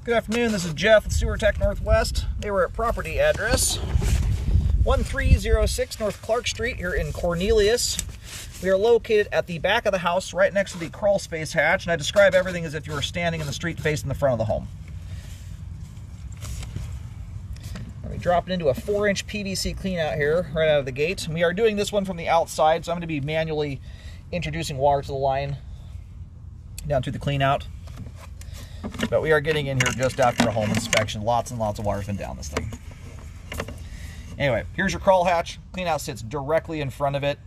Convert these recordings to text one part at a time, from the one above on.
Good afternoon, this is Jeff with Sewer Tech Northwest. They were at property address 1306 North Clark Street here in Cornelius. We are located at the back of the house right next to the crawl space hatch, and I describe everything as if you were standing in the street facing the front of the home. We drop it into a 4-inch PVC clean out here right out of the gate. We are doing this one from the outside, so I'm going to be manually introducing water to the line down through the clean out. But we are getting in here just after a home inspection. Lots and lots of water's been down this thing. Anyway, here's your crawl hatch. Clean out sits directly in front of it.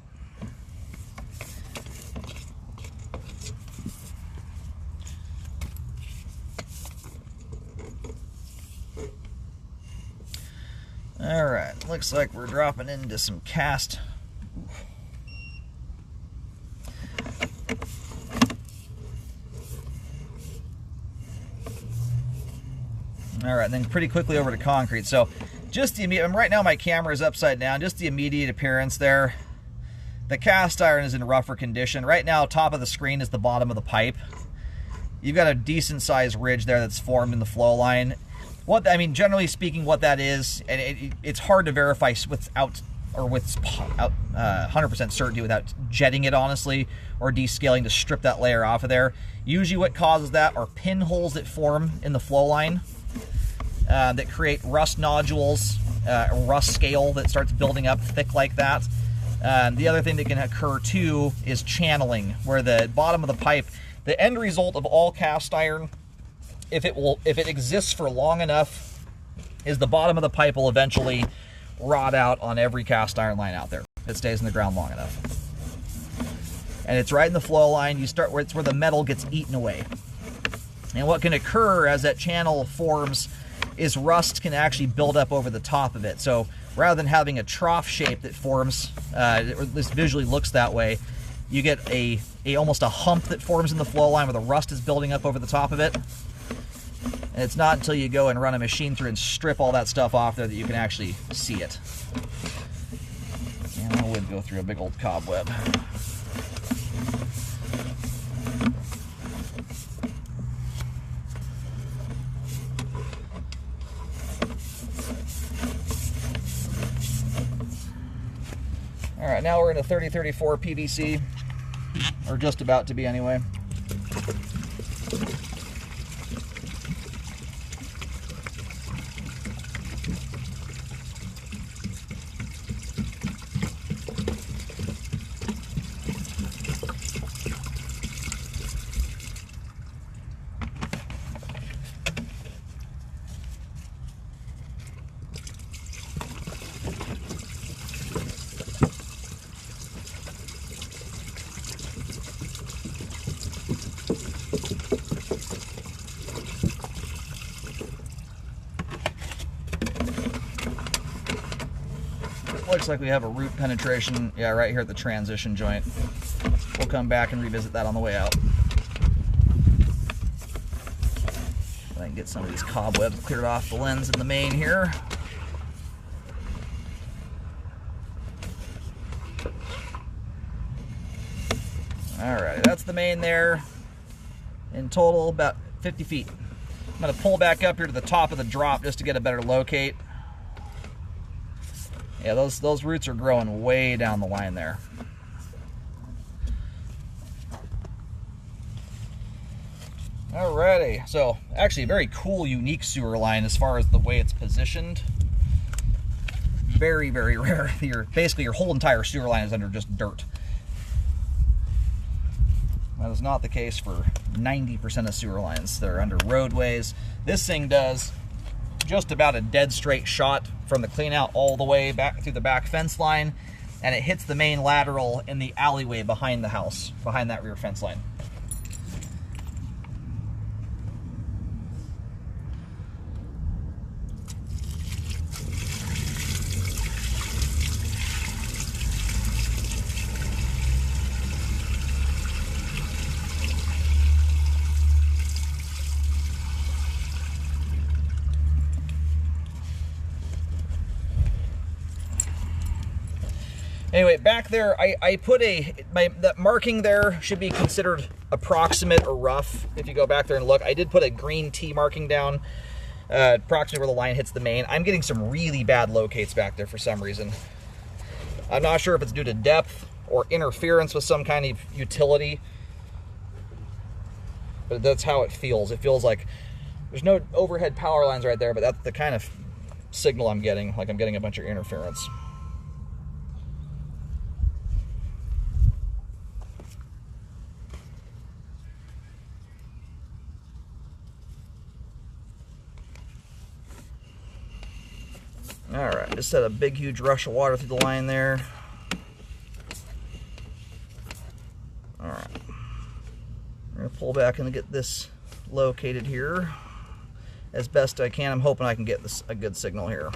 Alright, looks like we're dropping into some cast. Alright, then pretty quickly over to concrete. So, just the immediate, right now my camera is upside down, just the immediate appearance there. The cast iron is in rougher condition. Right now, top of the screen is the bottom of the pipe. You've got a decent sized ridge there that's formed in the flow line. Generally speaking, what that is, and it's hard to verify without 100% certainty without jetting it, honestly, or descaling to strip that layer off of there. Usually what causes that are pinholes that form in the flow line that create rust nodules, rust scale that starts building up thick like that. The other thing that can occur too is channeling, where the bottom of the pipe, the end result of all cast iron, if it exists for long enough, is the bottom of the pipe will eventually rot out on every cast iron line out there. It stays in the ground long enough. And it's right in the flow line. You start where it's where the metal gets eaten away. And what can occur as that channel forms is rust can actually build up over the top of it. So rather than having a trough shape that forms, or at least visually looks that way, you get almost a hump that forms in the flow line where the rust is building up over the top of it. And it's not until you go and run a machine through and strip all that stuff off there that you can actually see it. And I would go through a big old cobweb. Alright, now we're in a 3034 PVC, or just about to be anyway. Looks like we have a root penetration, yeah, right here at the transition joint. We'll come back and revisit that on the way out. I can get some of these cobwebs cleared off the lens in the main here. Alright, that's the main there. In total, about 50 feet. I'm going to pull back up here to the top of the drop just to get a better locate. Yeah, those roots are growing way down the line there. Alrighty, so actually a very cool, unique sewer line as far as the way it's positioned. Very, very rare. Basically your whole entire sewer line is under just dirt. That is not the case for 90% of sewer lines. They're under roadways. This thing does just about a dead straight shot from the clean out all the way back through the back fence line, and it hits the main lateral in the alleyway behind the house, behind that rear fence line. Anyway, back there, I put that marking there should be considered approximate or rough. If you go back there and look, I did put a green T marking down, approximately where the line hits the main. I'm getting some really bad locates back there for some reason. I'm not sure if it's due to depth or interference with some kind of utility, but that's how it feels. It feels like there's no overhead power lines right there, but that's the kind of signal I'm getting, like I'm getting a bunch of interference. All right, just set a big, huge rush of water through the line there. All right, we're gonna pull back and get this located here as best I can. I'm hoping I can get this a good signal here.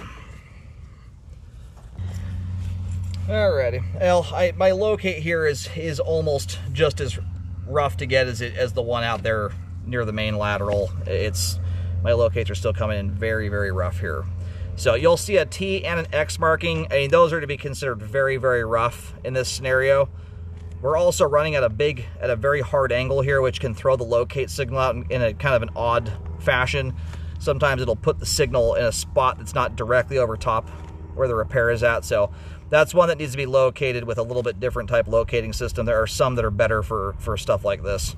Alrighty, well, my locate here is almost just as rough to get as the one out there near the main lateral. My locates are still coming in very, very rough here. So you'll see a T and an X marking. I mean, those are to be considered very, very rough in this scenario. We're also running at a very hard angle here, which can throw the locate signal out in a kind of an odd fashion. Sometimes it'll put the signal in a spot that's not directly over top where the repair is at. So that's one that needs to be located with a little bit different type locating system. There are some that are better for stuff like this.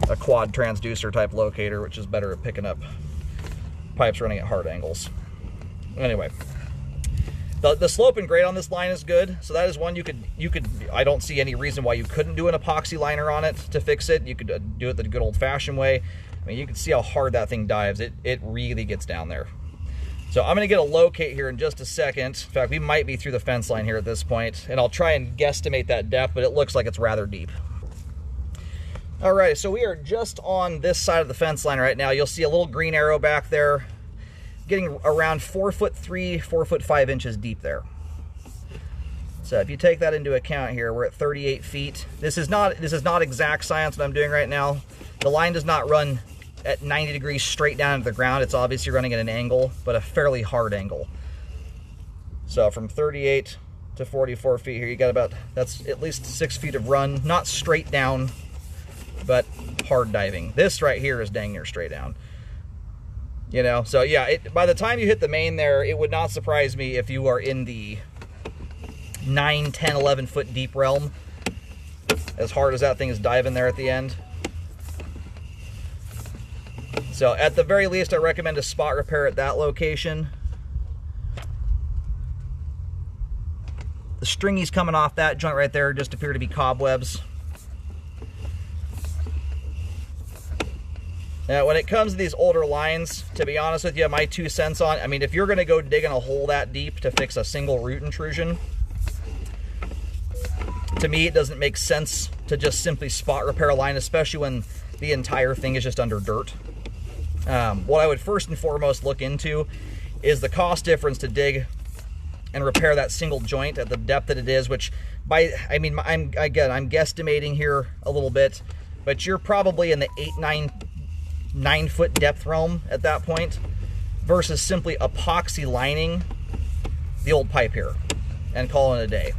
A quad transducer type locator, which is better at picking up pipes running at hard angles. Anyway, the slope and grade on this line is good, so that is one you could. I don't see any reason why you couldn't do an epoxy liner on it to fix it. You could do it the good old-fashioned way. I mean, you can see how hard that thing dives. It really gets down there. So I'm going to get a locate here in just a second. In fact, we might be through the fence line here at this point, and I'll try and guesstimate that depth, but it looks like it's rather deep. All right, so we are just on this side of the fence line right now. You'll see a little green arrow back there, getting around 4'3", 4'5" inches deep there. So if you take that into account here, we're at 38 feet. This is not exact science what I'm doing right now. The line does not run at 90 degrees straight down into the ground. It's obviously running at an angle, but a fairly hard angle. So from 38 to 44 feet here, you got that's at least 6 feet of run, not straight down, but hard diving. This right here is dang near straight down. You know, so yeah, by the time you hit the main there, it would not surprise me if you are in the 9, 10, 11 foot deep realm, as hard as that thing is diving there at the end. So at the very least, I recommend a spot repair at that location. The stringies coming off that joint right there just appear to be cobwebs. Now, when it comes to these older lines, to be honest with you, my 2 cents on, I mean, if you're going to go digging a hole that deep to fix a single root intrusion, to me, it doesn't make sense to just simply spot repair a line, especially when the entire thing is just under dirt. What I would first and foremost look into is the cost difference to dig and repair that single joint at the depth that it is, which I'm guesstimating here a little bit, but you're probably in the 9 foot depth realm at that point, versus simply epoxy lining the old pipe here and calling it a day.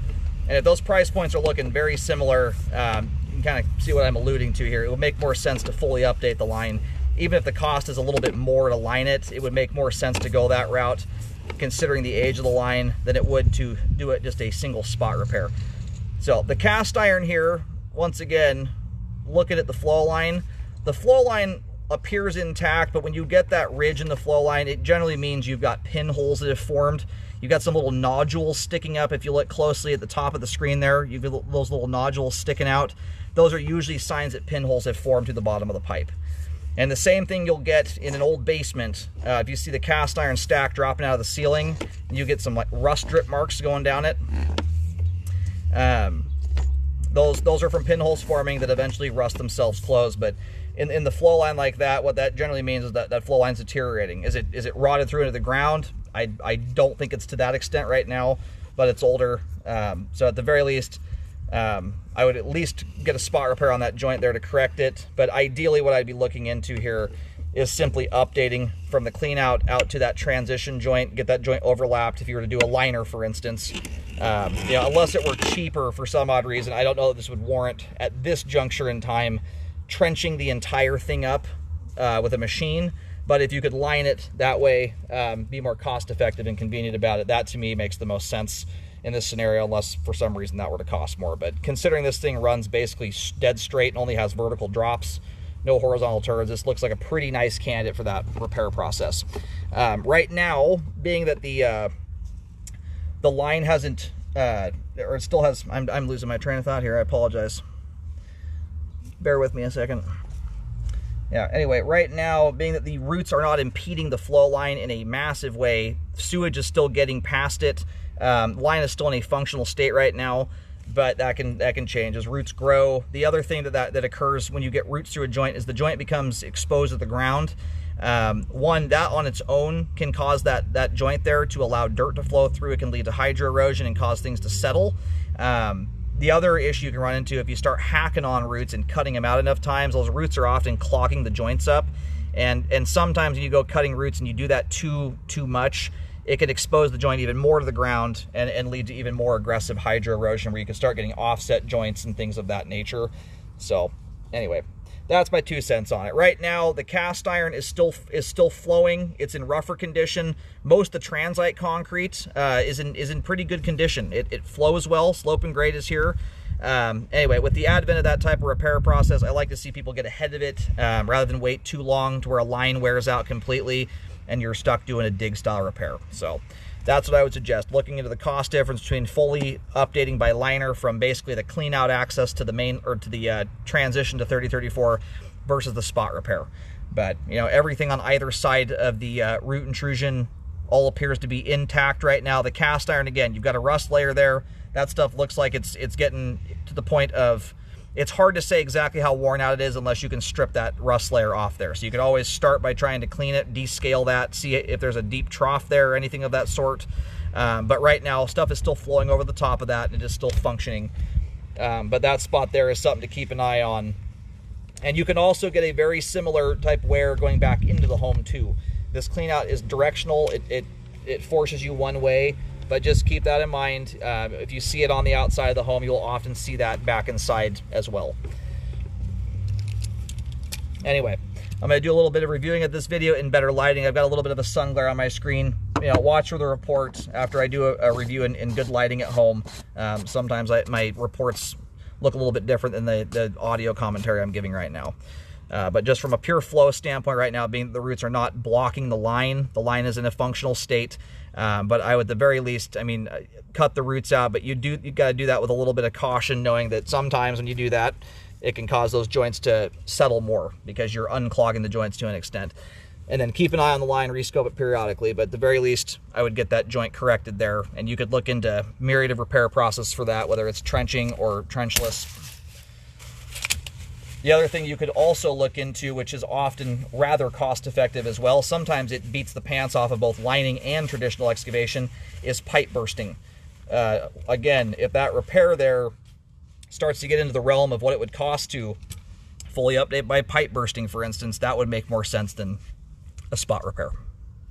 And if those price points are looking very similar, you can kind of see what I'm alluding to here. It would make more sense to fully update the line. Even if the cost is a little bit more to line it, it would make more sense to go that route, considering the age of the line, than it would to do it just a single spot repair. So the cast iron here, once again, looking at the flow line, the flow line appears intact, but when you get that ridge in the flow line, it generally means you've got pinholes that have formed. You've got some little nodules sticking up. If you look closely at the top of the screen there, you've got those little nodules sticking out. Those are usually signs that pinholes have formed to the bottom of the pipe. And the same thing you'll get in an old basement. If you see the cast iron stack dropping out of the ceiling, you get some like rust drip marks going down it. Those are from pinholes forming that eventually rust themselves closed. But in the flow line like that, what that generally means is that flow line's deteriorating. Is it rotted through into the ground? I don't think it's to that extent right now, but it's older. So at the very least, I would at least get a spot repair on that joint there to correct it. But ideally what I'd be looking into here is simply updating from the clean out to that transition joint, get that joint overlapped. If you were to do a liner, for instance, you know, unless it were cheaper for some odd reason, I don't know that this would warrant at this juncture in time trenching the entire thing up with a machine. But if you could line it that way, be more cost effective and convenient about it, that to me makes the most sense in this scenario, unless for some reason that were to cost more. But considering this thing runs basically dead straight and only has vertical drops, no horizontal turns, this looks like a pretty nice candidate for that repair process. Right now, being that the line hasn't, or it still has, I'm losing my train of thought here, I apologize. Bear with me a second. Yeah, anyway, right now, being that the roots are not impeding the flow line in a massive way, sewage is still getting past it. Line is still in a functional state right now, but that can change as roots grow. The other thing that occurs when you get roots through a joint is the joint becomes exposed to the ground. One, that on its own can cause that joint there to allow dirt to flow through. It can lead to hydro erosion and cause things to settle. The other issue you can run into if you start hacking on roots and cutting them out enough times, those roots are often clogging the joints up. And sometimes when you go cutting roots and you do that too much, it could expose the joint even more to the ground and lead to even more aggressive hydro erosion where you can start getting offset joints and things of that nature. So anyway, that's my 2 cents on it. Right now, the cast iron is still flowing. It's in rougher condition. Most of the transite concrete is in pretty good condition. It flows well. Slope and grade is here. Anyway, with the advent of that type of repair process, I like to see people get ahead of it rather than wait too long to where a line wears out completely and you're stuck doing a dig style repair. So that's what I would suggest, looking into the cost difference between fully updating by liner from basically the clean out access to the main, or to the transition to 3034 versus the spot repair. But you know, everything on either side of the root intrusion all appears to be intact right now. The cast iron, again, you've got a rust layer there. That stuff looks like it's getting to the point of, it's hard to say exactly how worn out it is unless you can strip that rust layer off there. So you could always start by trying to clean it, descale that, see if there's a deep trough there or anything of that sort. But right now, stuff is still flowing over the top of that and it is still functioning. But that spot there is something to keep an eye on. And you can also get a very similar type wear going back into the home too. This clean out is directional. It forces you one way. But just keep that in mind. If you see it on the outside of the home, you'll often see that back inside as well. Anyway, I'm going to do a little bit of reviewing of this video in better lighting. I've got a little bit of a sun glare on my screen. You know, watch for the report after I do a review in good lighting at home. Sometimes my reports look a little bit different than the audio commentary I'm giving right now. But just from a pure flow standpoint right now, being the roots are not blocking the line is in a functional state. But I would, at the very least, I mean, cut the roots out, but you got to do that with a little bit of caution, knowing that sometimes when you do that, it can cause those joints to settle more because you're unclogging the joints to an extent. And then keep an eye on the line, rescope it periodically, but at the very least, I would get that joint corrected there, and you could look into myriad of repair process for that, whether it's trenching or trenchless. The other thing you could also look into, which is often rather cost-effective as well, sometimes it beats the pants off of both lining and traditional excavation, is pipe bursting. Again, if that repair there starts to get into the realm of what it would cost to fully update by pipe bursting, for instance, that would make more sense than a spot repair.